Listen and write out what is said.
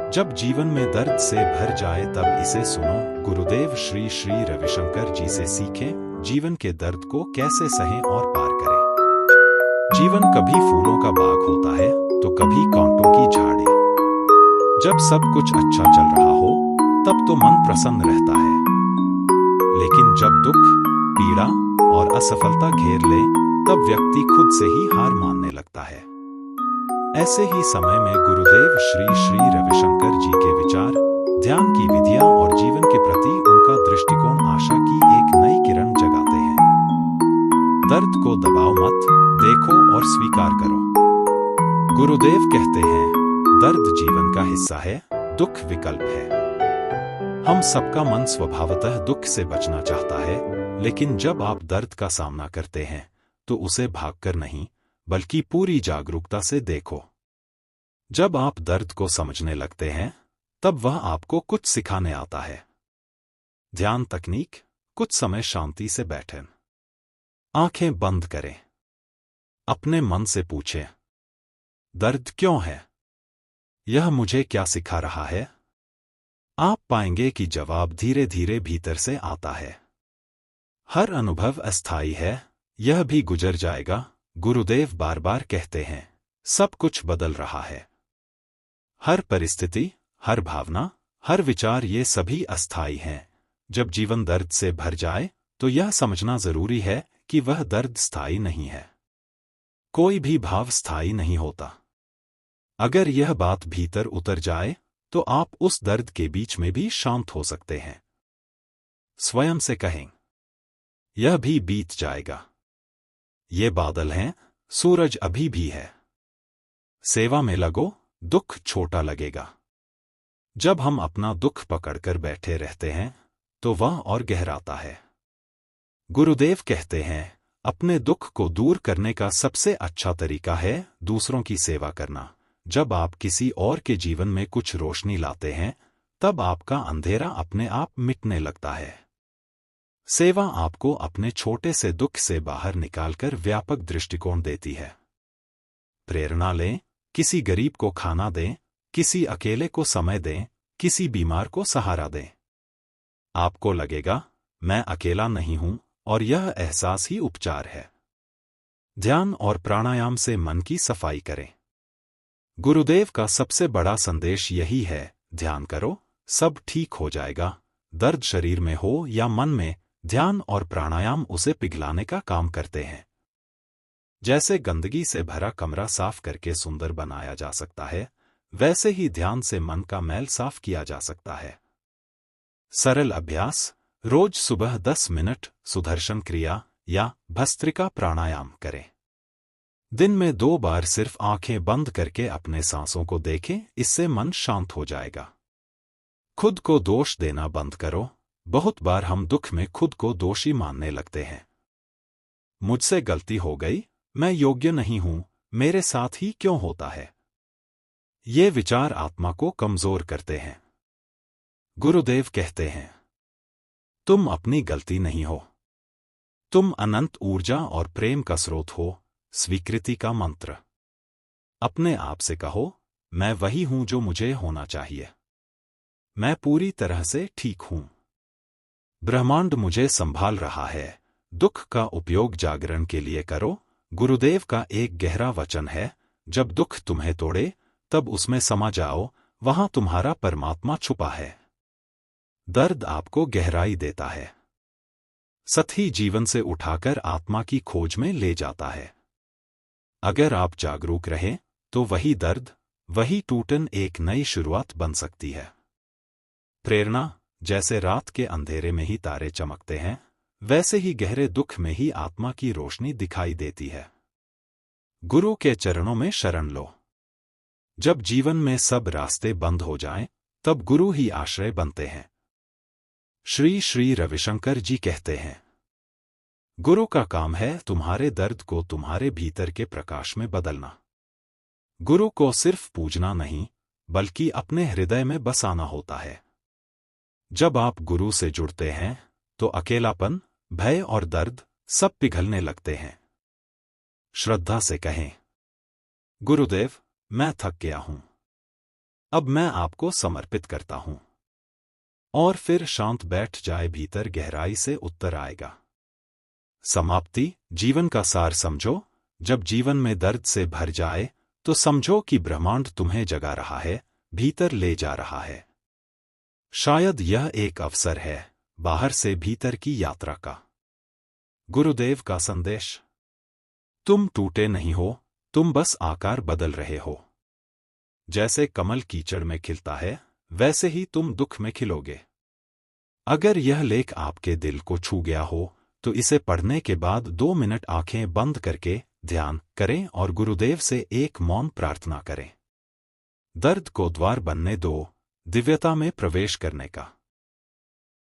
जब जीवन में दर्द से भर जाए तब इसे सुनो। गुरुदेव श्री श्री रविशंकर जी से सीखें जीवन के दर्द को कैसे सहें और पार करें। जीवन कभी फूलों का बाग होता है तो कभी कांटों की झाड़ी। जब सब कुछ अच्छा चल रहा हो तब तो मन प्रसन्न रहता है, लेकिन जब दुख, पीड़ा और असफलता घेर ले तब व्यक्ति खुद से ही हार मानने लगता है। ऐसे ही समय में गुरुदेव श्री श्री रविशंकर जी के विचार, ध्यान की विधियां और जीवन के प्रति उनका दृष्टिकोण आशा की एक नई किरण जगाते हैं। दर्द को दबाओ मत, देखो और स्वीकार करो। गुरुदेव कहते हैं, दर्द जीवन का हिस्सा है, दुख विकल्प है। हम सबका मन स्वभावतः दुख से बचना चाहता है, लेकिन जब आप दर्द का सामना करते हैं तो उसे भागकर नहीं बल्कि पूरी जागरूकता से देखो। जब आप दर्द को समझने लगते हैं तब वह आपको कुछ सिखाने आता है। ध्यान तकनीक, कुछ समय शांति से बैठें, आंखें बंद करें, अपने मन से पूछें, दर्द क्यों है? यह मुझे क्या सिखा रहा है? आप पाएंगे कि जवाब धीरे धीरे भीतर से आता है। हर अनुभव अस्थायी है, यह भी गुजर जाएगा। गुरुदेव बार बार कहते हैं, सब कुछ बदल रहा है। हर परिस्थिति, हर भावना, हर विचार, ये सभी अस्थायी हैं। जब जीवन दर्द से भर जाए तो यह समझना जरूरी है कि वह दर्द स्थायी नहीं है। कोई भी भाव स्थायी नहीं होता। अगर यह बात भीतर उतर जाए तो आप उस दर्द के बीच में भी शांत हो सकते हैं। स्वयं से कहें, यह भी बीत जाएगा। ये बादल हैं, सूरज अभी भी है। सेवा में लगो, दुख छोटा लगेगा। जब हम अपना दुख पकड़कर बैठे रहते हैं तो वह और गहराता है। गुरुदेव कहते हैं, अपने दुख को दूर करने का सबसे अच्छा तरीका है दूसरों की सेवा करना। जब आप किसी और के जीवन में कुछ रोशनी लाते हैं तब आपका अंधेरा अपने आप मिटने लगता है। सेवा आपको अपने छोटे से दुख से बाहर निकालकर व्यापक दृष्टिकोण देती है। प्रेरणा लें, किसी गरीब को खाना दें, किसी अकेले को समय दें, किसी बीमार को सहारा दें। आपको लगेगा, मैं अकेला नहीं हूं, और यह एहसास ही उपचार है। ध्यान और प्राणायाम से मन की सफाई करें। गुरुदेव का सबसे बड़ा संदेश यही है, ध्यान करो, सब ठीक हो जाएगा। दर्द शरीर में हो या मन में, ध्यान और प्राणायाम उसे पिघलाने का काम करते हैं। जैसे गंदगी से भरा कमरा साफ करके सुंदर बनाया जा सकता है, वैसे ही ध्यान से मन का मैल साफ किया जा सकता है। सरल अभ्यास, रोज सुबह 10 मिनट सुदर्शन क्रिया या भस्त्रिका प्राणायाम करें। दिन में 2 बार सिर्फ आंखें बंद करके अपने सांसों को देखें, इससे मन शांत हो जाएगा। खुद को दोष देना बंद करो। बहुत बार हम दुख में खुद को दोषी मानने लगते हैं। मुझसे गलती हो गई, मैं योग्य नहीं हूं, मेरे साथ ही क्यों होता है? ये विचार आत्मा को कमजोर करते हैं। गुरुदेव कहते हैं, तुम अपनी गलती नहीं हो। तुम अनंत ऊर्जा और प्रेम का स्रोत हो। स्वीकृति का मंत्र। अपने आप से कहो, मैं वही हूं जो मुझे होना चाहिए। मैं पूरी तरह से ठीक हूं। ब्रह्मांड मुझे संभाल रहा है। दुख का उपयोग जागरण के लिए करो। गुरुदेव का एक गहरा वचन है, जब दुख तुम्हें तोड़े तब उसमें समा जाओ, वहां तुम्हारा परमात्मा छुपा है। दर्द आपको गहराई देता है, सतही जीवन से उठाकर आत्मा की खोज में ले जाता है। अगर आप जागरूक रहें तो वही दर्द, वही टूटन एक नई शुरुआत बन सकती है। प्रेरणा, जैसे रात के अंधेरे में ही तारे चमकते हैं, वैसे ही गहरे दुख में ही आत्मा की रोशनी दिखाई देती है। गुरु के चरणों में शरण लो। जब जीवन में सब रास्ते बंद हो जाएं, तब गुरु ही आश्रय बनते हैं। श्री श्री रविशंकर जी कहते हैं, गुरु का काम है तुम्हारे दर्द को तुम्हारे भीतर के प्रकाश में बदलना। गुरु को सिर्फ पूजना नहीं, बल्कि अपने हृदय में बसाना होता है। जब आप गुरु से जुड़ते हैं तो अकेलापन, भय और दर्द सब पिघलने लगते हैं। श्रद्धा से कहें, गुरुदेव, मैं थक गया हूं। अब मैं आपको समर्पित करता हूं। और फिर शांत बैठ जाए, भीतर गहराई से उत्तर आएगा। समाप्ति। जीवन का सार समझो। जब जीवन में दर्द से भर जाए तो समझो कि ब्रह्मांड तुम्हें जगा रहा है, भीतर ले जा रहा है। शायद यह एक अवसर है बाहर से भीतर की यात्रा का। गुरुदेव का संदेश। तुम टूटे नहीं हो, तुम बस आकार बदल रहे हो। जैसे कमल कीचड़ में खिलता है, वैसे ही तुम दुख में खिलोगे। अगर यह लेख आपके दिल को छू गया हो तो इसे पढ़ने के बाद 2 मिनट आंखें बंद करके ध्यान करें और गुरुदेव से एक मौन प्रार्थना करें। दर्द को द्वार बनने दो, दिव्यता में प्रवेश करने का।